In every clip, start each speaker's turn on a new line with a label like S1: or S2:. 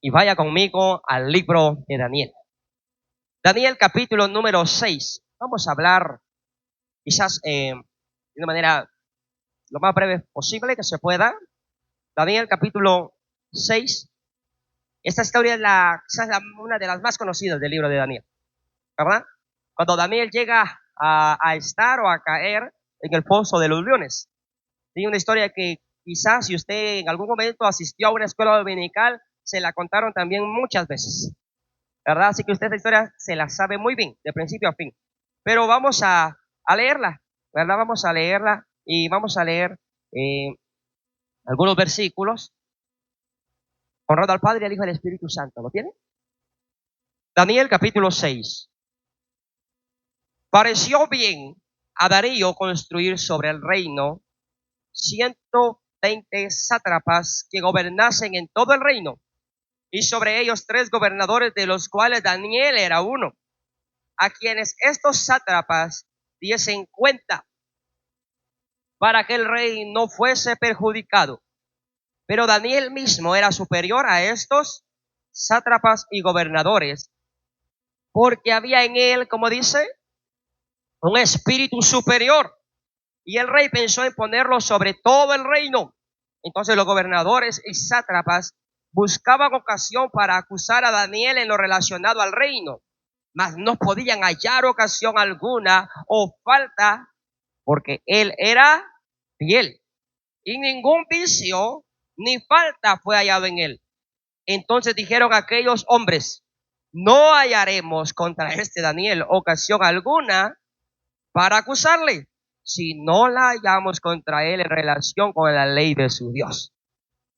S1: y vaya conmigo al libro de Daniel. Daniel capítulo número 6. Vamos a hablar quizás de una manera lo más breve posible que se pueda. Daniel capítulo 6. Esta historia es quizás una de las más conocidas del libro de Daniel, ¿verdad? Cuando Daniel llega a estar o a caer en el pozo de los leones. Tiene una historia que quizás si usted en algún momento asistió a una escuela dominical, se la contaron también muchas veces, ¿verdad? Así que usted esta historia se la sabe muy bien, de principio a fin. Pero vamos a leerla, ¿verdad? Vamos a leerla y vamos a leer algunos versículos. Honrando al Padre, al Hijo y al Espíritu Santo. ¿Lo tiene? Daniel capítulo 6. Pareció bien a Darío construir sobre el reino 120 sátrapas que gobernasen en todo el reino, y sobre ellos 3 gobernadores, de los cuales Daniel era uno, a quienes estos sátrapas diesen cuenta, para que el rey no fuese perjudicado. Pero Daniel mismo era superior a estos sátrapas y gobernadores, porque había en él, como dice, un espíritu superior, y el rey pensó en ponerlo sobre todo el reino. Entonces los gobernadores y sátrapas buscaban ocasión para acusar a Daniel en lo relacionado al reino, mas no podían hallar ocasión alguna o falta, porque él era fiel, y ningún vicio ni falta fue hallado en él. Entonces dijeron aquellos hombres: no hallaremos contra este Daniel ocasión alguna para acusarle, si no la hallamos contra él en relación con la ley de su Dios.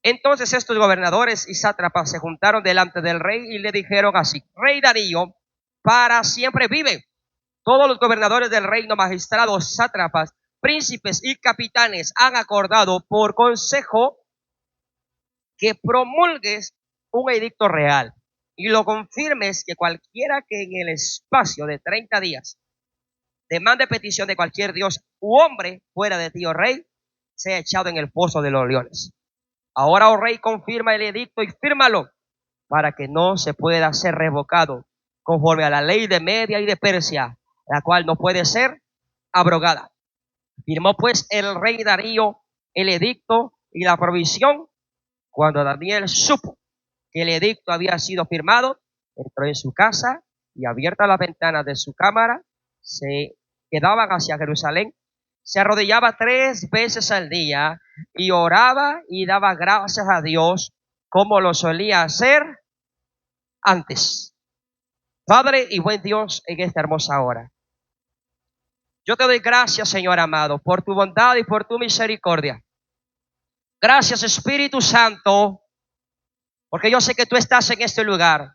S1: Entonces estos gobernadores y sátrapas se juntaron delante del rey y le dijeron así: Rey Darío, para siempre vive. Todos los gobernadores del reino, magistrados, sátrapas, príncipes y capitanes han acordado por consejo que promulgues un edicto real y lo confirmes, que cualquiera que en el espacio de 30 días demande petición de cualquier dios u hombre fuera de ti, oh rey, sea echado en el pozo de los leones. Ahora, oh rey, confirma el edicto y fírmalo, para que no se pueda ser revocado, conforme a la ley de Media y de Persia, la cual no puede ser abrogada. Firmó pues el rey Darío el edicto y la provisión. Cuando Daniel supo que el edicto había sido firmado, entró en su casa y, abiertas las ventanas de su cámara, se quedaban hacia Jerusalén, se arrodillaba 3 veces al día y oraba y daba gracias a Dios, como lo solía hacer antes. Padre y buen Dios, en esta hermosa hora, yo te doy gracias, Señor amado, por tu bondad y por tu misericordia. Gracias, Espíritu Santo, porque yo sé que tú estás en este lugar.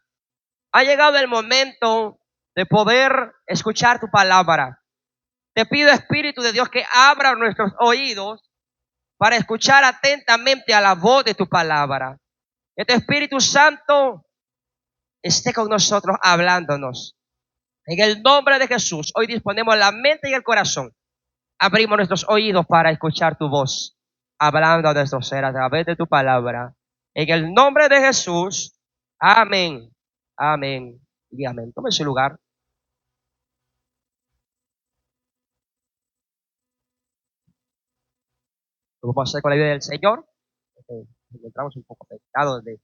S1: Ha llegado el momento de poder escuchar tu palabra. Te pido, Espíritu de Dios, que abra nuestros oídos para escuchar atentamente a la voz de tu palabra. Que tu Espíritu Santo esté con nosotros hablándonos. En el nombre de Jesús, hoy disponemos la mente y el corazón. Abrimos nuestros oídos para escuchar tu voz, hablando a nuestros seres a través de tu palabra. En el nombre de Jesús, amén, amén y amén. Tome su lugar. Lo vamos a hacer con la ayuda del Señor. Encontramos un poco afectados de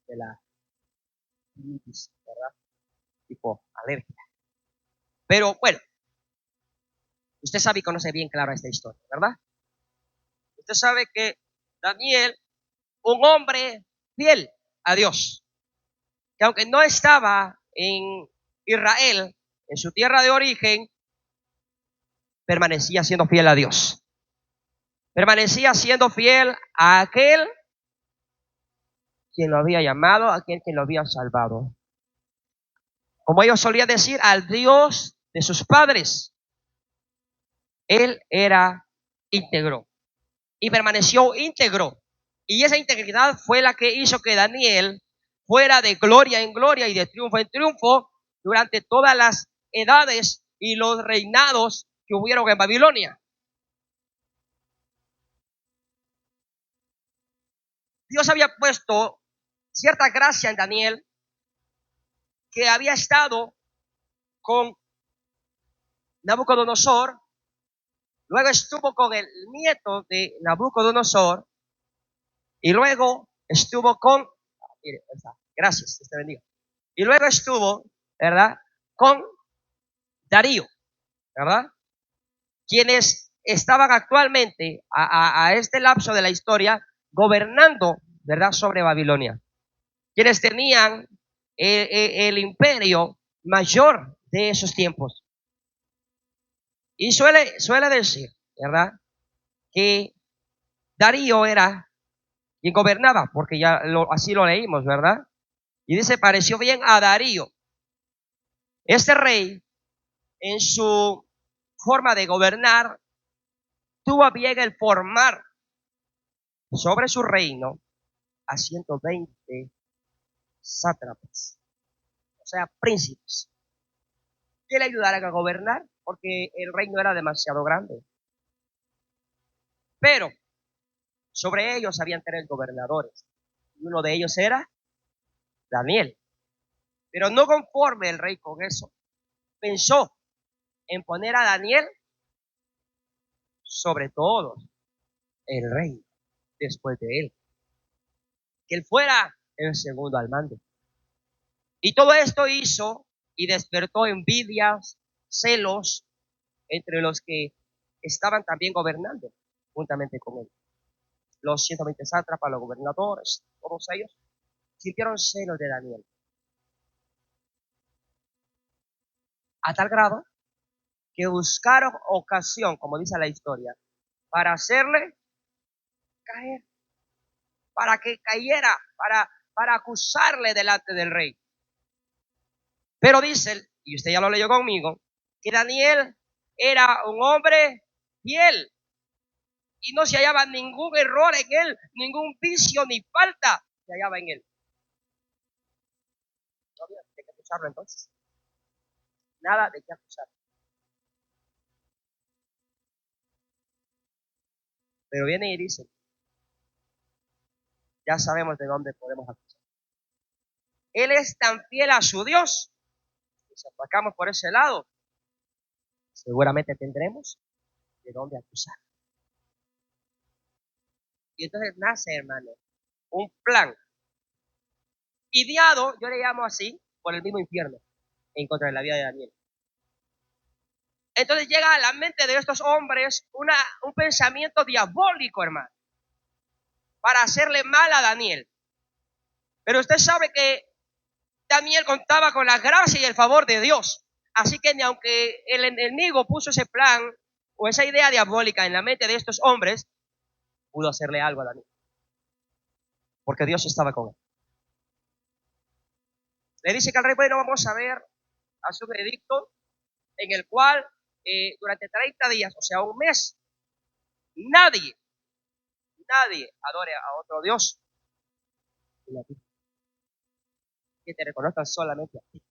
S1: la rinitis, ¿verdad? Tipo alergia. Pero bueno, usted sabe y conoce bien clara esta historia, ¿verdad? Usted sabe que Daniel, un hombre fiel a Dios, que aunque no estaba en Israel, en su tierra de origen, permanecía siendo fiel a Dios. Permanecía siendo fiel a aquel quien lo había llamado, a aquel quien lo había salvado. Como ellos solían decir, al Dios de sus padres. Él era íntegro y permaneció íntegro. Y esa integridad fue la que hizo que Daniel fuera de gloria en gloria y de triunfo en triunfo durante todas las edades y los reinados que hubieron en Babilonia. Dios había puesto cierta gracia en Daniel, que había estado con Nabucodonosor, luego estuvo con el nieto de Nabucodonosor, y luego estuvo con, mire, gracias, Dios te bendiga. Y luego estuvo, ¿verdad?, con Darío, ¿verdad? Quienes estaban actualmente a este lapso de la historia gobernando, ¿verdad?, sobre Babilonia. Quienes tenían el imperio mayor de esos tiempos. Y suele decir, ¿verdad?, que Darío era quien gobernaba, porque ya así lo leímos, ¿verdad? Y dice, pareció bien a Darío. Este rey, en su forma de gobernar, tuvo a bien el formar sobre su reino a 120 sátrapas, o sea, príncipes, que le ayudaran a gobernar, porque el reino era demasiado grande. Pero sobre ellos habían 3 gobernadores, y uno de ellos era Daniel. Pero no conforme el rey con eso, pensó en poner a Daniel sobre todos el rey después de él, que él fuera el segundo al mando. Y todo esto hizo y despertó envidias, celos entre los que estaban también gobernando juntamente con él. Los 120 sátrapas, los gobernadores, todos ellos sintieron celos de Daniel. A tal grado que buscaron ocasión, como dice la historia, para hacerle caer, para que cayera, para acusarle delante del rey. Pero dice, y usted ya lo leyó conmigo, que Daniel era un hombre fiel y no se hallaba ningún error en él, ningún vicio ni falta se hallaba en él. No había de qué acusarlo entonces. Nada de qué acusarlo. Pero viene y dice, ya sabemos de dónde podemos acusar. Él es tan fiel a su Dios, que si atacamos por ese lado, seguramente tendremos de dónde acusar. Y entonces nace, hermano, un plan ideado, yo le llamo así, por el mismo infierno, en contra de la vida de Daniel. Entonces llega a la mente de estos hombres un pensamiento diabólico, hermano, para hacerle mal a Daniel. Pero usted sabe que Daniel contaba con la gracia y el favor de Dios. Así que ni aunque el enemigo puso ese plan o esa idea diabólica en la mente de estos hombres, pudo hacerle algo a Daniel. Porque Dios estaba con él. Le dice que al rey, bueno, vamos a ver, hace un edicto en el cual durante 30 días, o sea, un mes, nadie adore a otro Dios. Que te reconozcan solamente a ti.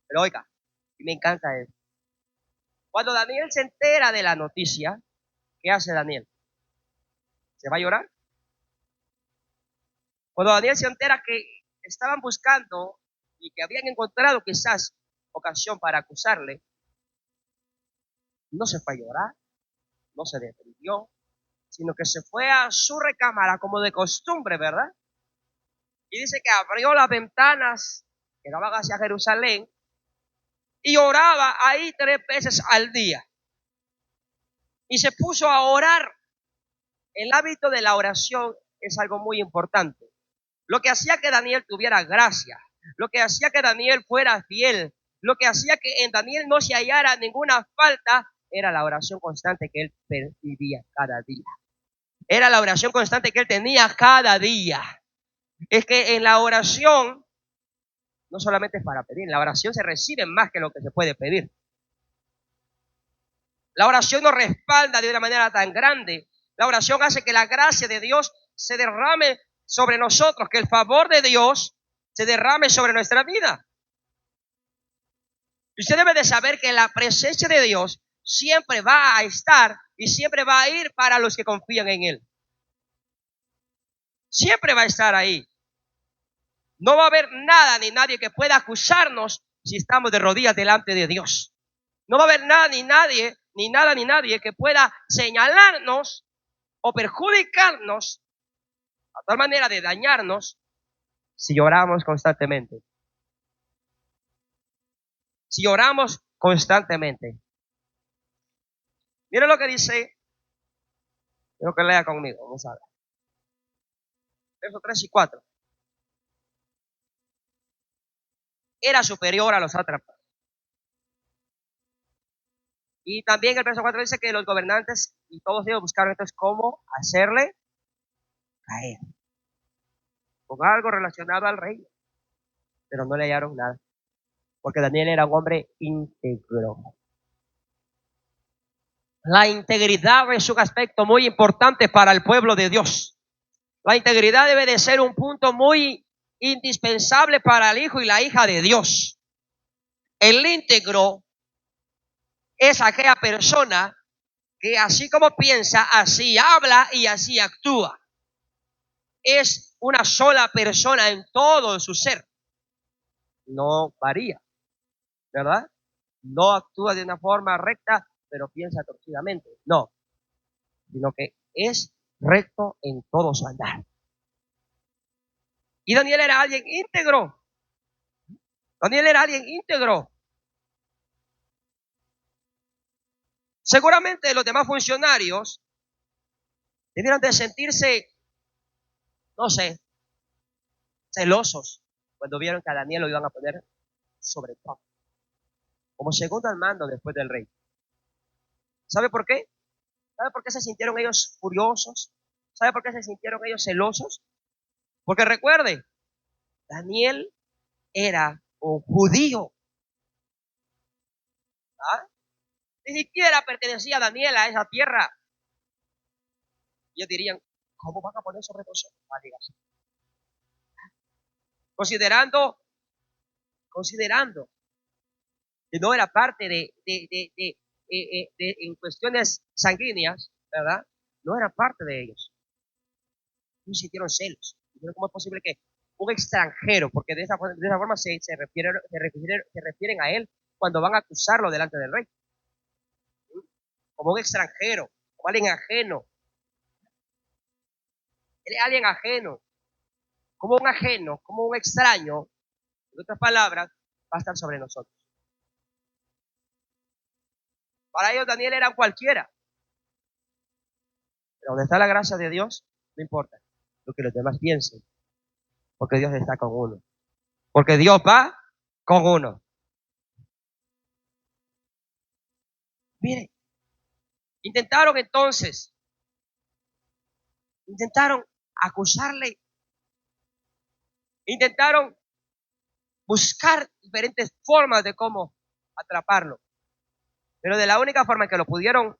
S1: Pero oiga, y me encanta eso. Cuando Daniel se entera de la noticia, ¿qué hace Daniel? ¿Se va a llorar? Cuando Daniel se entera que estaban buscando y que habían encontrado quizás ocasión para acusarle, no se fue a llorar, no se defendió, sino que se fue a su recámara como de costumbre, ¿verdad? Y dice que abrió las ventanas que daban hacia Jerusalén y oraba ahí 3 veces al día. Y se puso a orar. El hábito de la oración es algo muy importante. Lo que hacía que Daniel tuviera gracia, lo que hacía que Daniel fuera fiel, lo que hacía que en Daniel no se hallara ninguna falta, era la oración constante que él vivía cada día. Era la oración constante que él tenía cada día. Es que en la oración no solamente es para pedir, en la oración se recibe más que lo que se puede pedir. La oración nos respalda de una manera tan grande. La oración hace que la gracia de Dios se derrame sobre nosotros, que el favor de Dios se derrame sobre nuestra vida. Y usted debe de saber que la presencia de Dios siempre va a estar y siempre va a ir para los que confían en Él. siempre va a estar ahí. No va a haber nada ni nadie que pueda acusarnos si estamos de rodillas delante de Dios. No va a haber nada ni nadie que pueda señalarnos o perjudicarnos a tal manera de dañarnos si oramos constantemente. Si oramos constantemente. Mira lo que dice. Quiero que lea conmigo. Vamos a ver. Versos 3 y 4. Era superior a los sátrapas. Y también el verso 4 dice que los gobernantes y todos ellos buscaron entonces cómo hacerle caer. Con algo relacionado al rey. Pero no le hallaron nada. Porque Daniel era un hombre íntegro. La integridad es un aspecto muy importante para el pueblo de Dios. La integridad debe de ser un punto muy indispensable para el hijo y la hija de Dios. El íntegro es aquella persona que así como piensa, así habla y así actúa. Es una sola persona en todo su ser. No varía, ¿verdad? No actúa de una forma recta, pero piensa torcidamente. No, sino que es recto en todo su andar. Y Daniel era alguien íntegro. Daniel era alguien íntegro. Seguramente los demás funcionarios debieron de sentirse, no sé, celosos cuando vieron que a Daniel lo iban a poner sobre todo, como segundo al mando después del rey. ¿Sabe por qué? ¿Sabe por qué se sintieron ellos furiosos? ¿Sabe por qué se sintieron ellos celosos? Porque recuerde, Daniel era un judío. ¿Ah? Ni siquiera pertenecía a Daniel a esa tierra. Ellos dirían, ¿cómo van a poner sobre nosotros? Considerando que no era parte en cuestiones sanguíneas, ¿verdad? No era parte de ellos. No sintieron celos. ¿Cómo es posible que un extranjero, porque de esa forma se refieren a él cuando van a acusarlo delante del rey? Como un extranjero, como alguien ajeno. Él es alguien ajeno. Como un ajeno, como un extraño, en otras palabras, va a estar sobre nosotros. Para ellos Daniel era cualquiera. Pero donde está la gracia de Dios, no importa lo que los demás piensen. Porque Dios está con uno. Porque Dios va con uno. Mire, intentaron acusarle, intentaron buscar diferentes formas de cómo atraparlo. Pero de la única forma en que lo pudieron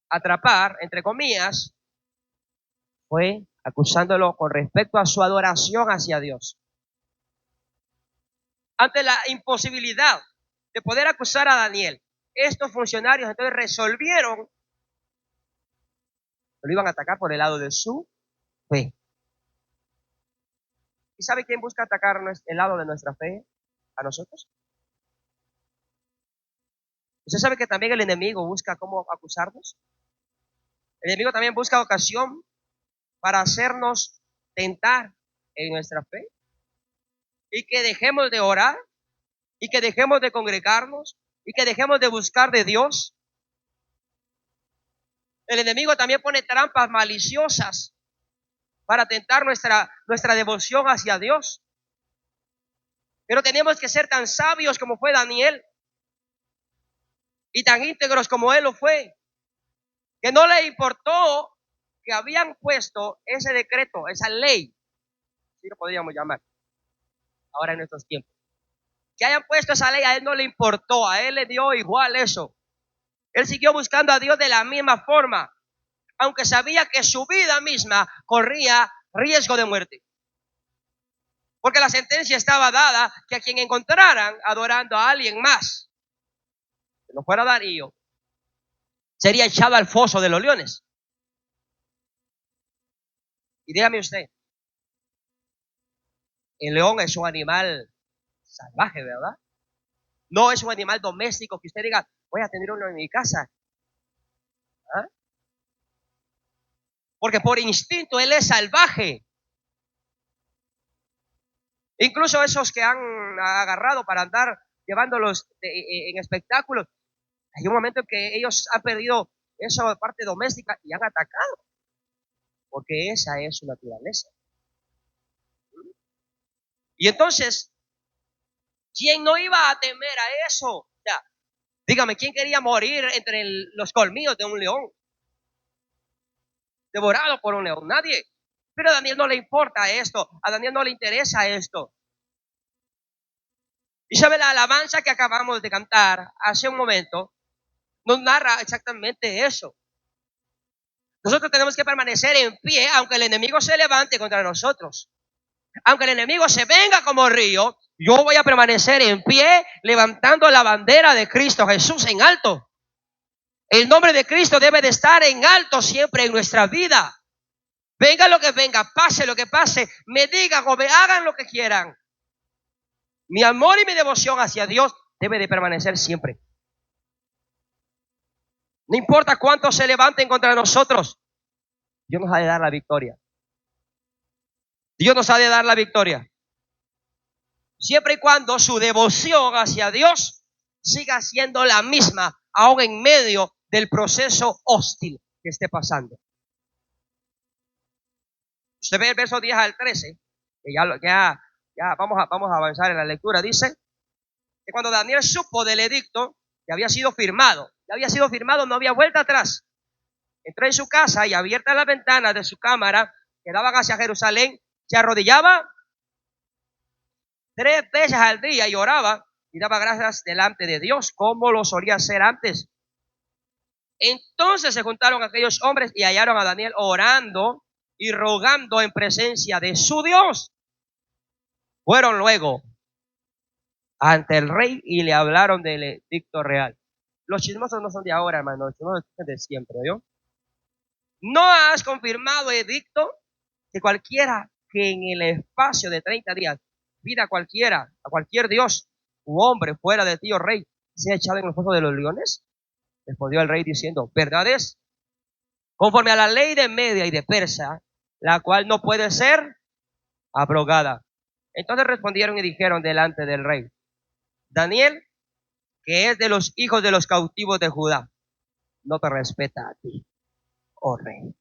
S1: atrapar, entre comillas, fue acusándolo con respecto a su adoración hacia Dios. Ante la imposibilidad de poder acusar a Daniel, estos funcionarios entonces resolvieron que lo iban a atacar por el lado de su fe. ¿Y sabe quién busca atacar el lado de nuestra fe a nosotros? ¿Usted sabe que también el enemigo busca cómo acusarnos? El enemigo también busca ocasión para hacernos tentar en nuestra fe y que dejemos de orar y que dejemos de congregarnos y que dejemos de buscar de Dios. El enemigo también pone trampas maliciosas para tentar nuestra devoción hacia Dios. Pero tenemos que ser tan sabios como fue Daniel y tan íntegros como él lo fue, que no le importó que habían puesto ese decreto, esa ley, si lo podríamos llamar, ahora en estos tiempos. Que hayan puesto esa ley, a él no le importó, a él le dio igual eso. Él siguió buscando a Dios de la misma forma, aunque sabía que su vida misma corría riesgo de muerte. Porque la sentencia estaba dada que a quien encontraran adorando a alguien más, que no fuera Darío, sería echado al foso de los leones. Y dígame usted, El león es un animal salvaje, ¿verdad? No es un animal doméstico que usted diga, voy a tener uno en mi casa. ¿Ah? Porque por instinto él es salvaje. Incluso esos que han agarrado para andar llevándolos en espectáculos, hay un momento en que ellos han perdido esa parte doméstica y han atacado, porque esa es su naturaleza. Y entonces, ¿quién no iba a temer a eso? O sea, dígame, ¿quién quería morir entre los colmillos de un león? Devorado por un león, nadie. Pero a Daniel no le importa esto, a Daniel no le interesa esto. Y sabe, la alabanza que acabamos de cantar hace un momento nos narra exactamente eso. Nosotros tenemos que permanecer en pie aunque el enemigo se levante contra nosotros. Aunque el enemigo se venga como río, yo voy a permanecer en pie levantando la bandera de Cristo Jesús en alto. El nombre de Cristo debe de estar en alto siempre en nuestra vida. Venga lo que venga, pase lo que pase, me digan o me hagan lo que quieran. Mi amor y mi devoción hacia Dios debe de permanecer siempre. No importa cuántos se levanten contra nosotros, Dios nos ha de dar la victoria. Dios nos ha de dar la victoria. Siempre y cuando su devoción hacia Dios siga siendo la misma, aún en medio del proceso hostil que esté pasando. Usted ve el verso 10 al 13, que ya vamos a avanzar en la lectura. Dice que cuando Daniel supo del edicto que había sido firmado, no había vuelta atrás. Entró en su casa y abiertas las ventanas de su cámara que daban hacia Jerusalén, se arrodillaba 3 veces al día y oraba y daba gracias delante de Dios como lo solía hacer antes. Entonces se juntaron aquellos hombres y hallaron a Daniel orando y rogando en presencia de su Dios. Fueron luego ante el rey y le hablaron del edicto real. Los chismosos no son de ahora, hermano, los chismosos son de siempre, ¿yo? No has confirmado edicto que cualquiera que en el espacio de 30 días pida a cualquier dios u hombre fuera de ti, oh rey, sea echado en el foso de los leones. Respondió el rey diciendo, verdad es, conforme a la ley de Media y de Persia, la cual no puede ser abrogada. Entonces respondieron y dijeron delante del rey, Daniel, que es de los hijos de los cautivos de Judá, no te respeta a ti, oh rey.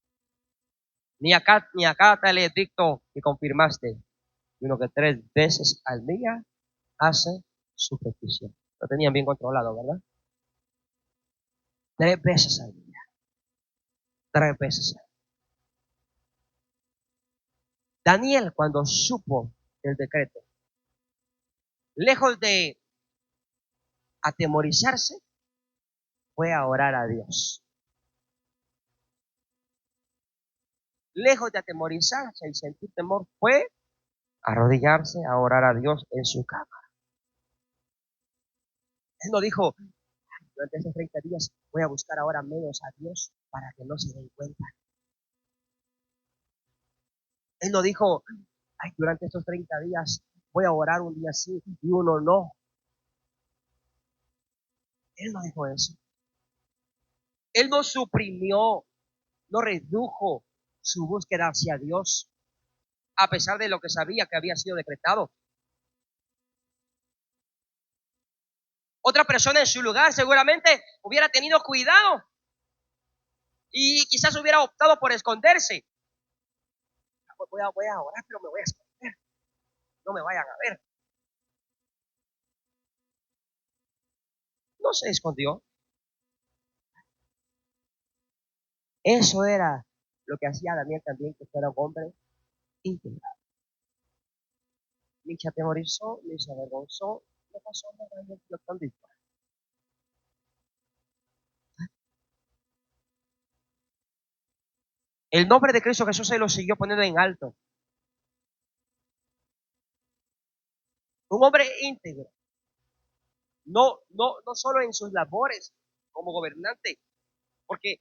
S1: Ni acá está el edicto que confirmaste, sino que 3 veces al día hace su petición. Lo tenían bien controlado, ¿verdad? 3 veces al día. 3 veces al día. Daniel, cuando supo el decreto, lejos de atemorizarse, fue a orar a Dios. Lejos de atemorizarse y sentir temor, fue a arrodillarse a orar a Dios en su cama. Él no dijo, durante estos 30 días voy a buscar ahora menos a Dios para que no se den cuenta. Él no dijo, ay, durante estos 30 días voy a orar un día sí y uno no. Él no dijo eso. Él no suprimió, no redujo su búsqueda hacia Dios, a pesar de lo que sabía que había sido decretado. Otra persona en su lugar seguramente hubiera tenido cuidado y quizás hubiera optado por esconderse. Voy a orar, pero me voy a esconder. No me vayan a ver. No se escondió. Eso era lo que hacía Daniel también, que fuera un hombre íntegro. Ni se atemorizó, ni se avergonzó. No pasó nada en lo que han dicho. El nombre de Cristo Jesús se lo siguió poniendo en alto. Un hombre íntegro. No solo en sus labores como gobernante, porque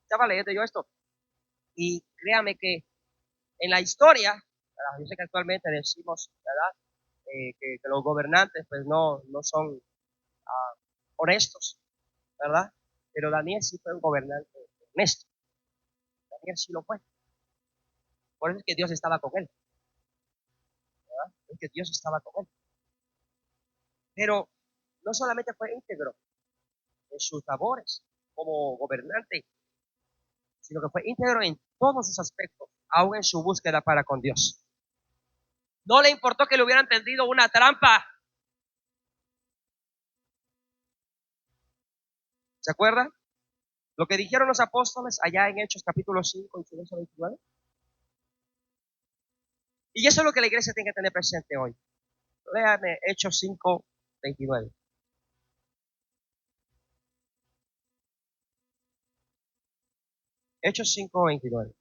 S1: estaba leyendo yo esto y créame que en la historia ¿verdad? Yo sé que actualmente decimos, ¿verdad? Que los gobernantes pues no son honestos, ¿verdad? Pero Daniel sí fue un gobernante honesto. Daniel sí lo fue. Por eso es que Dios estaba con él, ¿verdad? Es que Dios estaba con él. Pero no solamente fue íntegro en sus labores como gobernante, sino que fue íntegro en todos sus aspectos, aún en su búsqueda para con Dios. No le importó que le hubieran tendido una trampa. ¿Se acuerdan? Lo que dijeron los apóstoles allá en Hechos capítulo 5 y verso 29. Y eso es lo que la iglesia tiene que tener presente hoy. Léame Hechos 5, 29. Hechos 5, 29.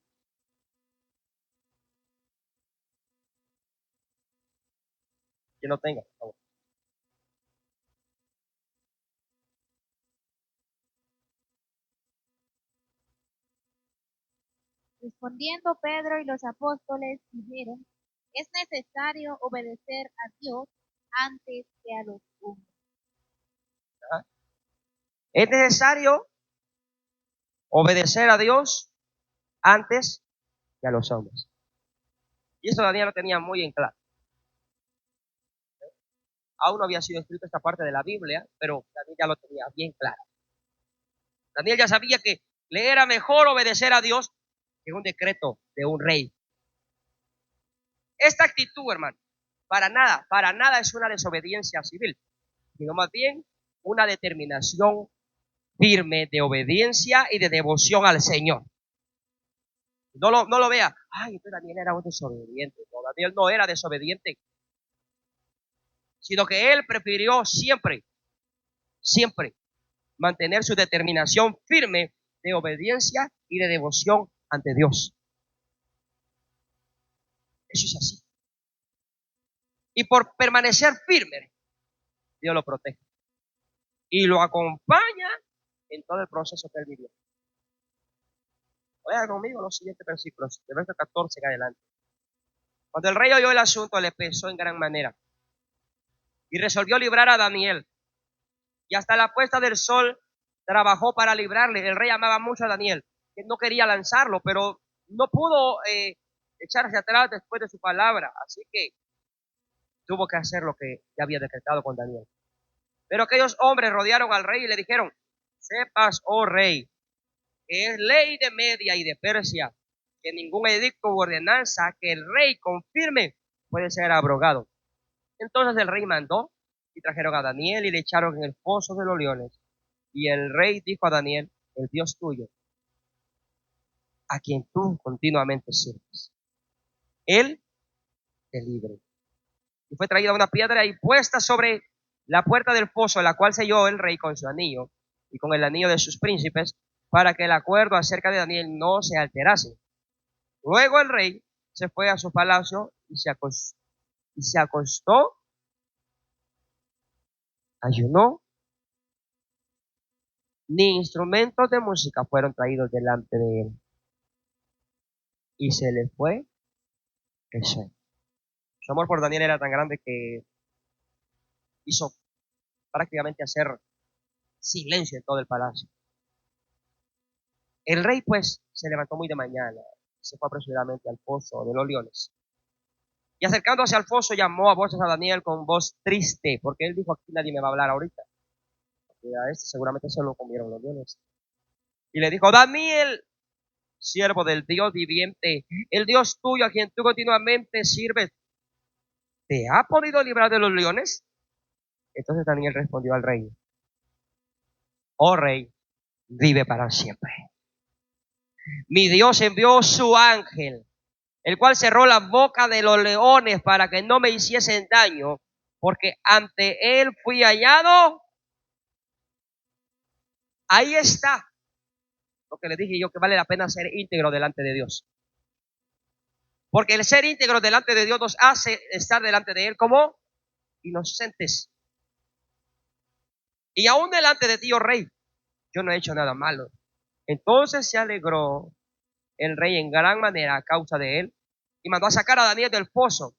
S1: Que lo tenga, por favor.
S2: Respondiendo Pedro y los apóstoles dijeron, es necesario obedecer a Dios antes que a los hombres.
S1: ¿Ah? Es necesario obedecer a Dios antes que a los hombres. Y eso Daniel lo tenía muy en claro. Aún no había sido escrito esta parte de la Biblia, pero Daniel ya lo tenía bien claro. Daniel ya sabía que le era mejor obedecer a Dios que un decreto de un rey. Esta actitud, hermano, para nada es una desobediencia civil, sino más bien una determinación firme de obediencia y de devoción al Señor. No lo vea, ay, entonces Daniel era un desobediente. No, Daniel no era desobediente, sino que él prefirió siempre mantener su determinación firme de obediencia y de devoción ante Dios. Eso es así. Y por permanecer firme, Dios lo protege y lo acompaña en todo el proceso que él vivió. Vean conmigo los siguientes versículos, de verso 14 en adelante. Cuando el rey oyó el asunto, le pesó en gran manera y resolvió librar a Daniel. Y hasta la puesta del sol trabajó para librarle. El rey amaba mucho a Daniel, que no quería lanzarlo, pero no pudo echarse atrás después de su palabra. Así que tuvo que hacer lo que ya había decretado con Daniel. Pero aquellos hombres rodearon al rey y le dijeron, sepas, oh rey, que es ley de Media y de Persia, que ningún edicto u ordenanza que el rey confirme puede ser abrogado. Entonces el rey mandó y trajeron a Daniel y le echaron en el foso de los leones. Y el rey dijo a Daniel, el Dios tuyo, a quien tú continuamente sirves, él te libre. Y fue traída una piedra y puesta sobre la puerta del foso, la cual selló el rey con su anillo y con el anillo de sus príncipes, para que el acuerdo acerca de Daniel no se alterase. Luego el rey se fue a su palacio y se acostó, ayunó, ni instrumentos de música fueron traídos delante de él. Y se le fue el sueño. Su amor por Daniel era tan grande que hizo prácticamente hacer silencio en todo el palacio. El rey pues se levantó muy de mañana, se fue apresuradamente al foso de los leones. Y acercándose al foso llamó a voces a Daniel con voz triste, porque él dijo, aquí nadie me va a hablar ahorita. Porque a este seguramente se lo comieron los leones. Y le dijo, Daniel, siervo del Dios viviente, el Dios tuyo a quien tú continuamente sirves, ¿te ha podido librar de los leones? Entonces Daniel respondió al rey, oh rey, vive para siempre. Mi Dios envió su ángel, el cual cerró la boca de los leones para que no me hiciesen daño, porque ante él fui hallado. Ahí está lo que le dije yo, que vale la pena ser íntegro delante de Dios. Porque el ser íntegro delante de Dios nos hace estar delante de Él como inocentes. Y aún delante de ti, oh rey, yo no he hecho nada malo. Entonces se alegró el rey en gran manera a causa de él y mandó a sacar a Daniel del pozo.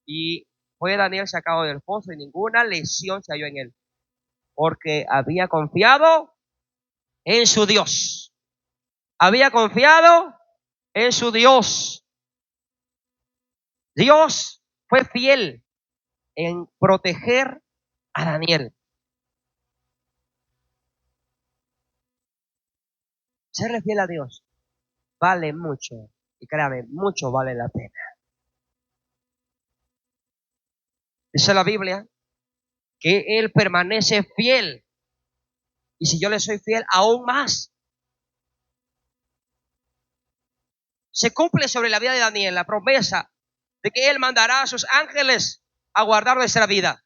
S1: Y fue Daniel sacado del pozo y ninguna lesión se halló en él, porque había confiado en su Dios. Había confiado en su Dios. Dios fue fiel en proteger a Daniel. Serle fiel a Dios vale mucho, y créame, mucho vale la pena. Dice la Biblia que Él permanece fiel, y si yo le soy fiel, aún más. Se cumple sobre la vida de Daniel la promesa de que Él mandará a sus ángeles a guardar nuestra vida.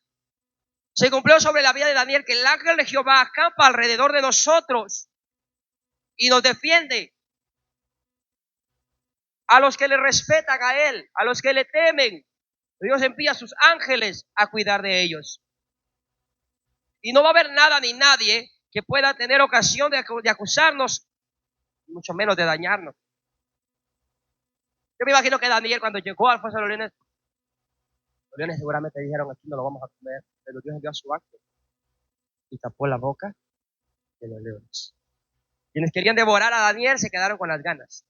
S1: Se cumplió sobre la vida de Daniel que el ángel de Jehová acampa alrededor de nosotros y nos defiende. A los que le respetan a Él, a los que le temen, Dios envía a sus ángeles a cuidar de ellos. Y no va a haber nada ni nadie que pueda tener ocasión de acusarnos, mucho menos de dañarnos. Yo me imagino que Daniel, cuando llegó al foso de los leones seguramente dijeron: aquí no lo vamos a comer, pero Dios envió a su ángel y tapó la boca de los leones. Quienes querían devorar a Daniel se quedaron con las ganas.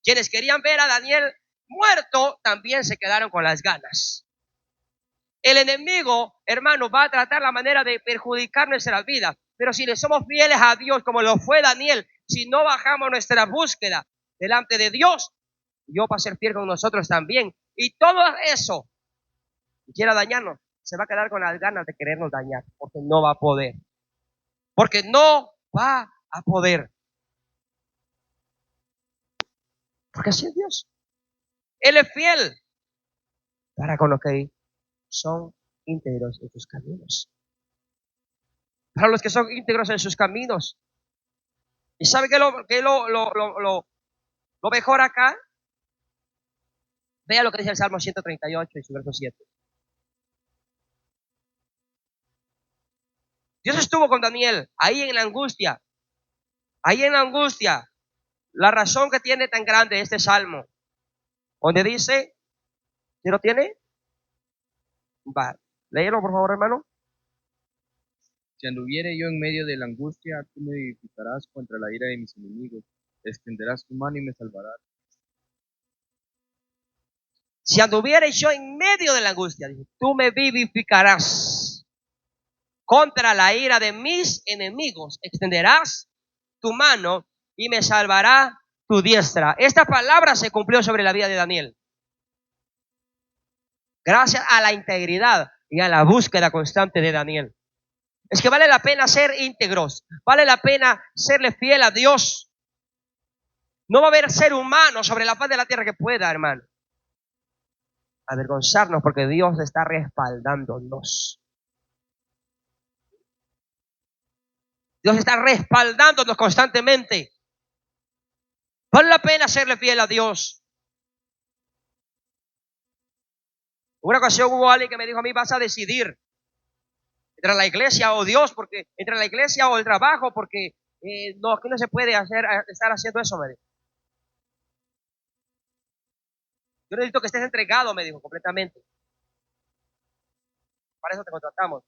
S1: Quienes querían ver a Daniel muerto también se quedaron con las ganas. El enemigo, hermano, va a tratar la manera de perjudicar nuestra vida, pero si le somos fieles a Dios como lo fue Daniel, si no bajamos nuestra búsqueda delante de Dios, Dios va a ser fiel con nosotros también. Y todo eso que quiera dañarnos, se va a quedar con las ganas de querernos dañar, porque no va a poder. Porque no va a poder. Porque así es Dios. Él es fiel para con los que son íntegros en sus caminos. Para los que son íntegros en sus caminos. ¿Y sabe qué es lo mejor acá? Vea lo que dice el Salmo 138 y su verso 7. Dios estuvo con Daniel ahí en la angustia. Ahí en la angustia. La razón que tiene tan grande este salmo, donde dice, ¿sí lo tiene? Va, léelo por favor, hermano.
S3: Si anduviere yo en medio de la angustia, tú me vivificarás contra la ira de mis enemigos. Extenderás tu mano y me salvarás.
S1: Si anduviere yo en medio de la angustia, dice, tú me vivificarás contra la ira de mis enemigos. Extenderás tu mano y me salvará tu diestra. Esta palabra se cumplió sobre la vida de Daniel. Gracias a la integridad y a la búsqueda constante de Daniel. Es que vale la pena ser íntegros. Vale la pena serle fiel a Dios. No va a haber ser humano sobre la faz de la tierra que pueda, hermano, avergonzarnos, porque Dios está respaldándonos. Dios está respaldándonos constantemente. Vale la pena serle fiel a Dios. En una ocasión hubo alguien que me dijo a mí: vas a decidir entre la iglesia o Dios, porque entre la iglesia o el trabajo, porque no, aquí no se puede estar haciendo eso, me dijo. Yo necesito que estés entregado, me dijo, completamente. Para eso te contratamos.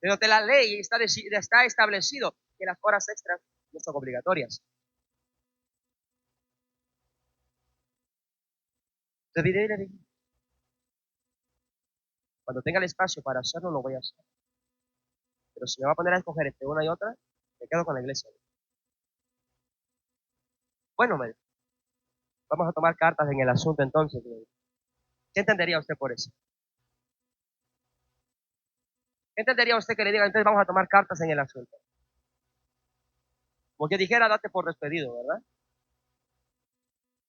S1: Pero de la ley está establecido que las horas extras no son obligatorias. Cuando tenga el espacio para hacerlo, lo voy a hacer. Pero si me va a poner a escoger entre una y otra, me quedo con la iglesia. Bueno, me dijo, vamos a tomar cartas en el asunto entonces. ¿Qué entendería usted por eso? ¿Qué entendería usted que le diga, entonces vamos a tomar cartas en el asunto? Porque dijera, date por despedido, ¿verdad?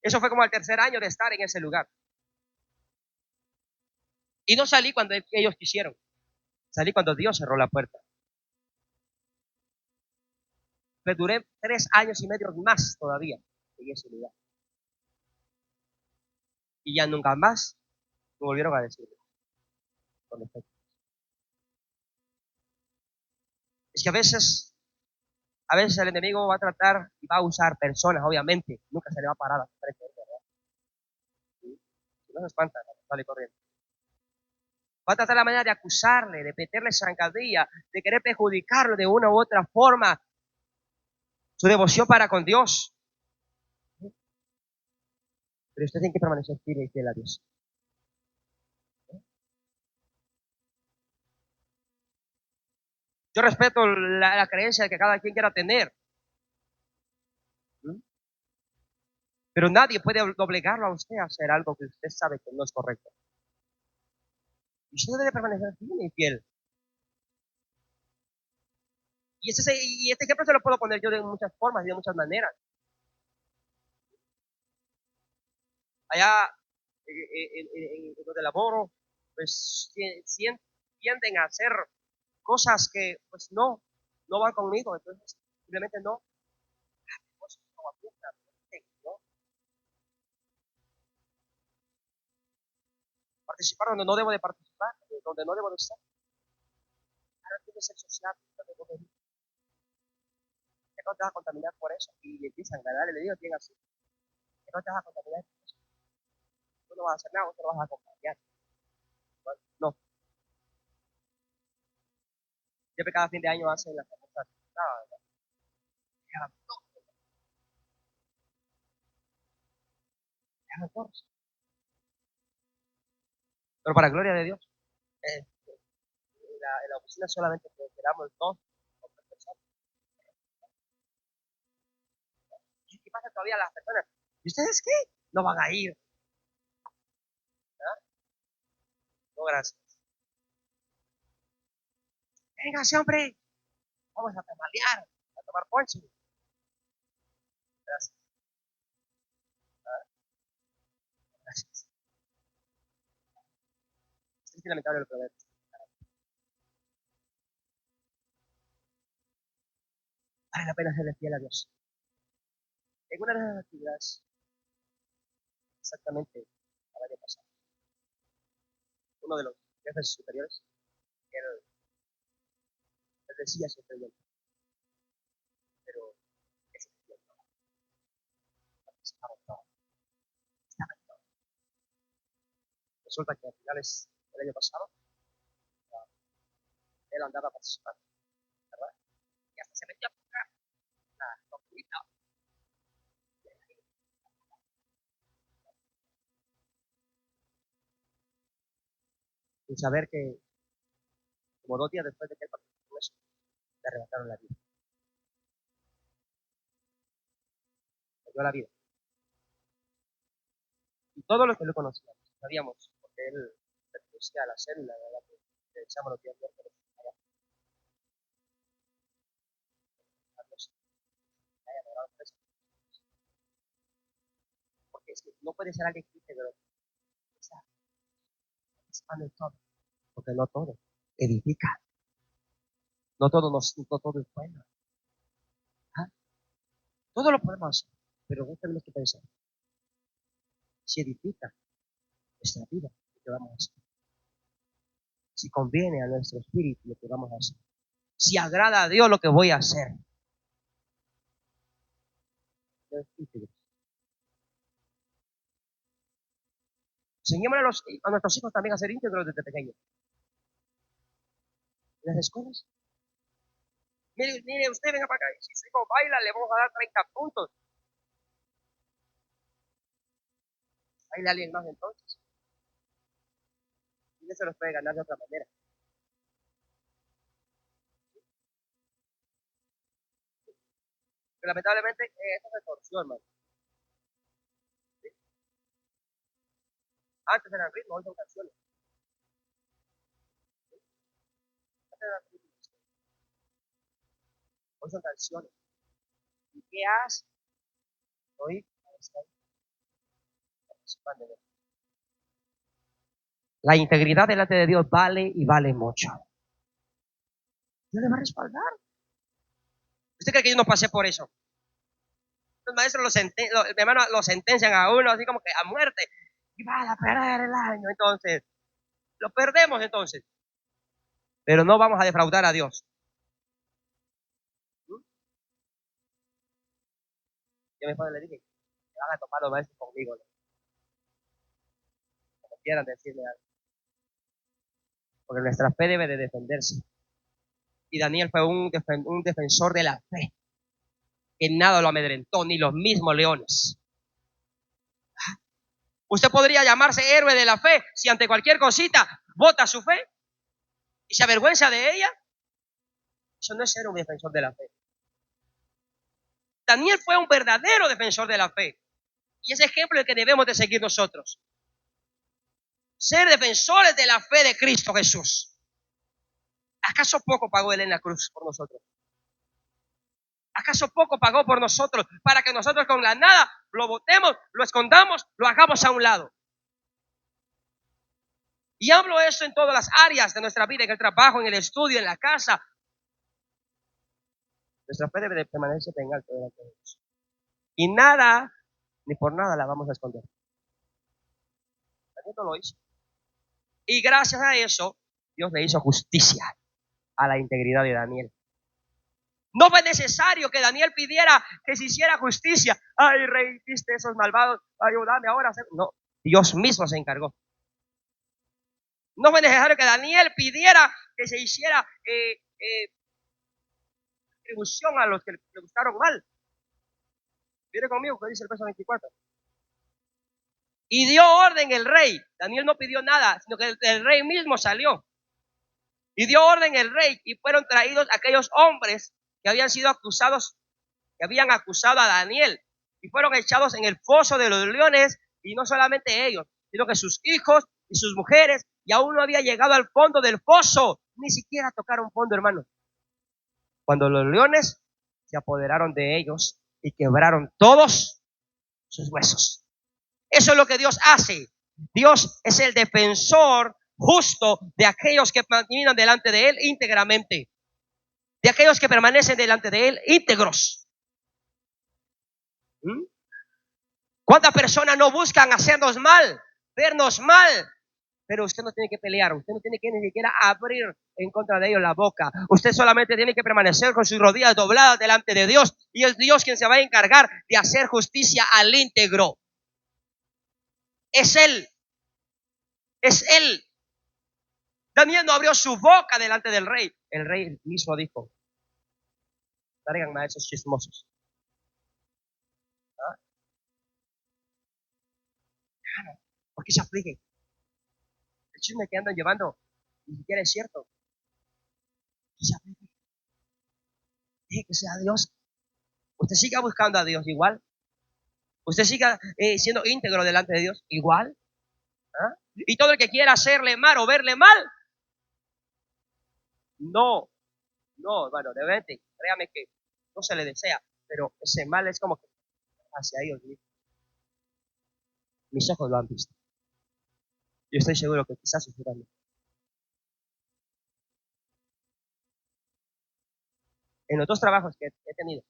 S1: Eso fue como el tercer año de estar en ese lugar. Y no salí cuando ellos quisieron. Salí cuando Dios cerró la puerta. Me duré 3 años y medio más todavía en ese lugar. Y ya nunca más me volvieron a decir. Es que a veces el enemigo va a tratar y va a usar personas, obviamente. Nunca se le va a parar a frente, se espanta, sale corriendo. Va a tratar la manera de acusarle, de meterle zancadilla, de querer perjudicarlo de una u otra forma, su devoción para con Dios. Pero usted tiene que permanecer firme y fiel a Dios. Yo respeto la creencia que cada quien quiera tener, pero nadie puede obligarlo a usted a hacer algo que usted sabe que no es correcto. Y usted debe permanecer firme y fiel. Y este ejemplo se lo puedo poner yo de muchas formas y de muchas maneras. Allá en donde laboro, pues tienden a hacer cosas que pues no van conmigo, entonces simplemente no. Pues, ¿no? Participar donde no debo de participar, donde no debo de estar. Ahora tiene que ser social, que no te vas a contaminar por eso. Y le empiezan a ganar, le digo bien así, que no te vas a contaminar por eso. Tú no vas a hacer nada, tú no vas a acompañar. No, siempre cada fin de año hacen las cosas. No, dejan todos. Pero para gloria de Dios, eh, en la oficina solamente quedamos dos o tres personas. ¿Y qué pasa todavía las personas? ¿Y ustedes qué? No van a ir. ¿Ah? No, gracias. Véngase, hombre. Vamos a tamalear, a tomar ponche. Gracias. ¿Ah? Gracias. Es triste y lamentable lo que veo. Vale la pena serle fiel a Dios. En una de las actividades, exactamente, el año pasado, uno de los jefes superiores, él, él decía siempre bien, pero ese tiempo participaba en todo, estaba en todo. Resulta que a finales del año pasado, él andaba participando, ¿verdad? Y hasta se metió a tocar la doctrina sin saber que, como 2 días después de que él participó en eso, le arrebataron la vida. Perdió la vida. Y todos los que lo conocíamos, sabíamos, porque él pertenecía a la célula de la que echamos los días miércoles, porque es que no puede ser alguien que dice, pero está participando en todo, porque no todo edifica, no todo es bueno. ¿Ah? Todo lo podemos hacer, pero no tenemos que pensar si edifica nuestra vida lo que vamos a hacer, si conviene a nuestro espíritu lo que vamos a hacer, si agrada a Dios lo que voy a hacer. Enseñémosle a nuestros hijos también a ser íntegros desde pequeños. En las escuelas. Mire, usted venga para acá y si su hijo baila, le vamos a dar 30 puntos. Baila alguien más entonces. Y no se los puede ganar de otra manera. Pero lamentablemente, esto se torció, hermano. ¿Sí? Antes eran ritmos, hoy son canciones. Antes eran ritmos, hoy son canciones. ¿Y qué hace? Hoy están participando en esto. La integridad delante de Dios vale y vale mucho. Dios le va a respaldar. ¿Usted cree que yo no pasé por eso? Los maestros mi hermano, lo sentencian a uno así como que a muerte. Y va a perder el año. Entonces, lo perdemos entonces. Pero no vamos a defraudar a Dios. ¿Mm? Yo a mi padre le dije, que van a tomar los maestros conmigo. ¿No? quieran decirle algo. Porque nuestra fe debe de defenderse. Y Daniel fue un defensor de la fe, que nada lo amedrentó, ni los mismos leones. Usted podría llamarse héroe de la fe si ante cualquier cosita bota su fe y se avergüenza de ella. Eso no es ser un defensor de la fe. Daniel fue un verdadero defensor de la fe. Y ese ejemplo es el que debemos de seguir nosotros. Ser defensores de la fe de Cristo Jesús. ¿Acaso poco pagó Él en la cruz por nosotros? ¿Acaso poco pagó por nosotros para que nosotros con la nada lo botemos, lo escondamos, lo hagamos a un lado? Y hablo eso en todas las áreas de nuestra vida, en el trabajo, en el estudio, en la casa. Nuestra fe debe de permanecer en alto delante de Dios. Y nada, ni por nada la vamos a esconder. Daniel no lo hizo. Y gracias a eso, Dios le hizo justicia a la integridad de Daniel. No fue necesario que Daniel pidiera que se hiciera justicia. Ay, rey, viste esos malvados, ayúdame ahora a hacer. No, Dios mismo se encargó. No fue necesario que Daniel pidiera que se hiciera retribución a los que le gustaron mal. Mire conmigo que dice el verso 24. Y dio orden el rey. Daniel no pidió nada, sino que el rey mismo salió. Y dio orden el rey y fueron traídos aquellos hombres que habían sido acusados, que habían acusado a Daniel. Y fueron echados en el foso de los leones, y no solamente ellos, sino que sus hijos y sus mujeres, y aún no había llegado al fondo del foso, ni siquiera tocaron fondo, hermano. Cuando los leones se apoderaron de ellos y quebraron todos sus huesos. Eso es lo que Dios hace. Dios es el defensor justo de aquellos que caminan delante de Él íntegramente, de aquellos que permanecen delante de Él íntegros. ¿Cuántas personas no buscan hacernos mal, vernos mal? Pero usted no tiene que pelear, usted no tiene que ni siquiera abrir en contra de ellos la boca. Usted solamente tiene que permanecer con sus rodillas dobladas delante de Dios, y es Dios quien se va a encargar de hacer justicia al íntegro. Es Él. Es Él. Daniel no abrió su boca delante del rey. El rey mismo dijo: tráiganme a esos chismosos. ¿Ah? ¿Por qué se aflige? El chisme que andan llevando ni siquiera es cierto. ¿Qué se aflige? Deje que sea Dios. Usted siga buscando a Dios igual. Usted siga siendo íntegro delante de Dios igual. ¿Ah? Y todo el que quiera hacerle mal o verle mal, no, bueno, de repente, créame que no se le desea, pero ese mal es como que hacia ellos mismos. Mis ojos lo han visto. Yo estoy seguro que quizás usted también. En los dos trabajos que he tenido,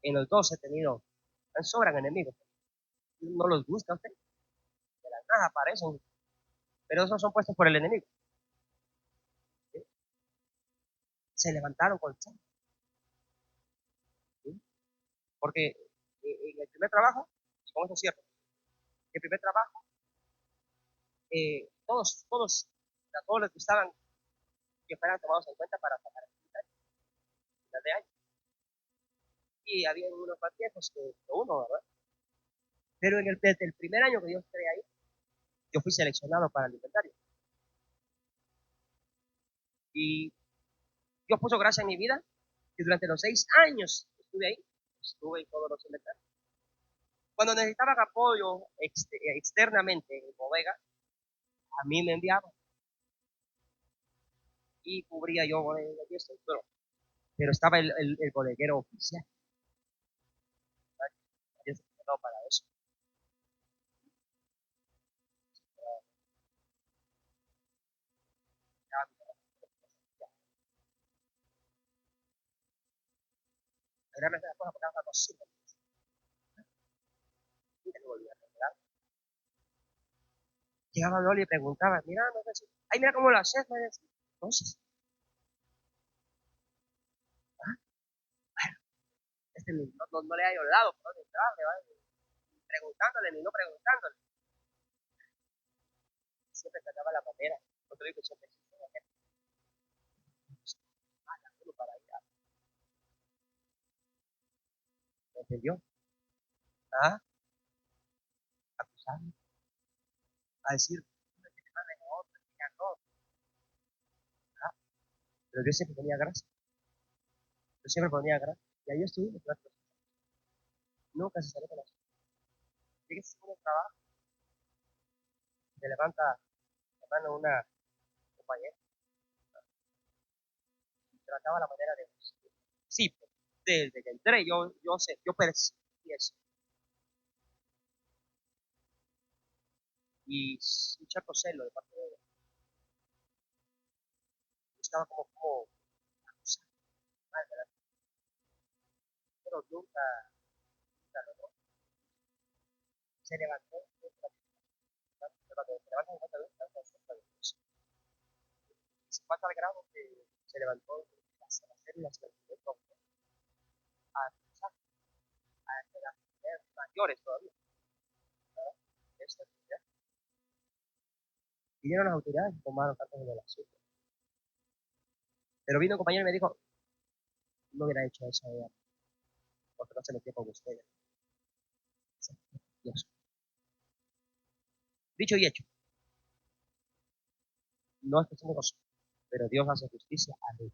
S1: en los dos he tenido, sobran enemigos. No los busca usted. De la nada aparecen, pero esos son puestos por el enemigo. ¿Sí? Se levantaron con el sol. ¿Sí? Porque en el primer trabajo, y con eso cierto, el primer trabajo, todos les gustaban que fueran tomados en cuenta para sacar el final de año. Y había unos más viejos que uno, ¿verdad? Pero desde el primer año que yo entré ahí, yo fui seleccionado para el inventario. Y Dios puso gracia en mi vida, y durante los 6 años estuve ahí, estuve en todos los inventarios. Cuando necesitaban apoyo externamente en bodega, a mí me enviaban. Y cubría yo bodegas y eso, pero estaba el bodeguero oficial. Dios me ha para eso. Era esa cosa porque estaba cocina. Llegaba yo y le preguntaba, mira, no sé si, ay, mira cómo lo haces, me decía. Entonces, no le ha ayudado por dónde entrarle, ¿vale? Preguntándole ni no preguntándole. siempre trataba la manera. No te digo que siempre para ir ¿me entendió? ¿Ah? Acusar, a decir, no, ¿ah? Pero Dios siempre ponía gracia. Yo siempre ponía gracia. Y ahí estuvimos, nunca se salió con la suya. Fíjese, si uno trabaja, se levanta, hermano, una compañera, y trataba la manera de sí, pues, desde que entré, yo sé, yo percibí eso. Y un cierto celo de parte de ella. Estaba como acusando, ¿verdad? Pero nunca logró. Se levantó, se levanta en cuenta de Dios, se pasa al grado que se levantó y hacer las células del proyecto a acusar a las mayores todavía. ¿Verdad? Vinieron las autoridades y tomaron cartas de violación. Pero vino un compañero y me dijo, no hubiera hecho eso ella, porque no se metió con ustedes. Dios. Dicho y hecho, no es cuestión de cosa, pero Dios hace justicia a Dios.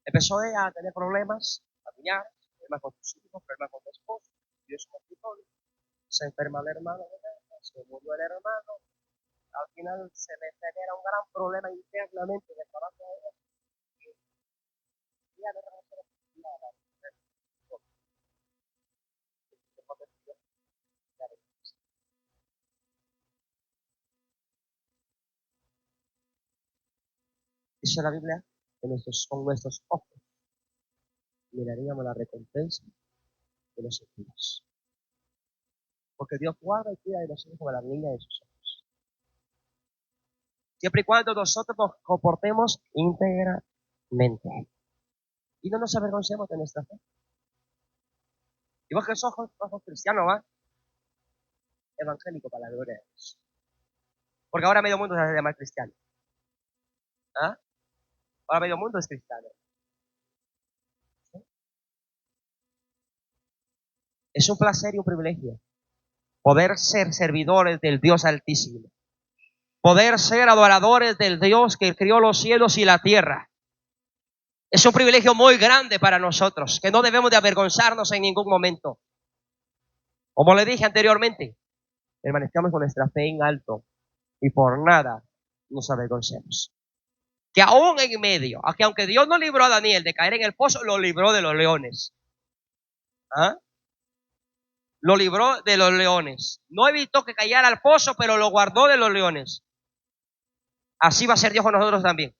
S1: Empezó ella a tener problemas familiares, problemas con sus hijos, problemas con su esposo, Dios es un escritorio, se enferma el hermano, se murió el hermano, al final se le genera un gran problema internamente en el trabajo de ella, y ya no reconoce nada. Dice la Biblia que con nuestros ojos miraríamos la recompensa de los impíos. Porque Dios guarda y cuida de nosotros como la niña de sus ojos. Siempre y cuando nosotros nos comportemos íntegramente y no nos avergoncemos de nuestra fe. Y vos que sos cristiano, ¿va? Evangélico para la gloria de Dios. Porque ahora medio mundo se llama cristiano. ¿Ah? Ahora medio mundo es cristiano. ¿Sí? Es un placer y un privilegio poder ser servidores del Dios Altísimo. Poder ser adoradores del Dios que crió los cielos y la tierra. Es un privilegio muy grande para nosotros, que no debemos de avergonzarnos en ningún momento. Como le dije anteriormente, permanezcamos con nuestra fe en alto y por nada nos avergoncemos. Que aún en medio, aunque Dios no libró a Daniel de caer en el pozo, lo libró de los leones. ¿Ah? Lo libró de los leones. No evitó que cayera al pozo, pero lo guardó de los leones. Así va a ser Dios con nosotros también.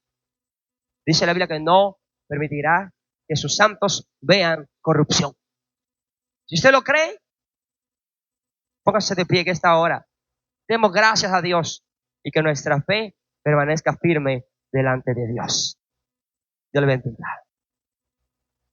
S1: Dice la Biblia que no permitirá que sus santos vean corrupción. Si usted lo cree, póngase de pie que esta hora. Demos gracias a Dios y que nuestra fe permanezca firme delante de Dios. Dios le bendiga.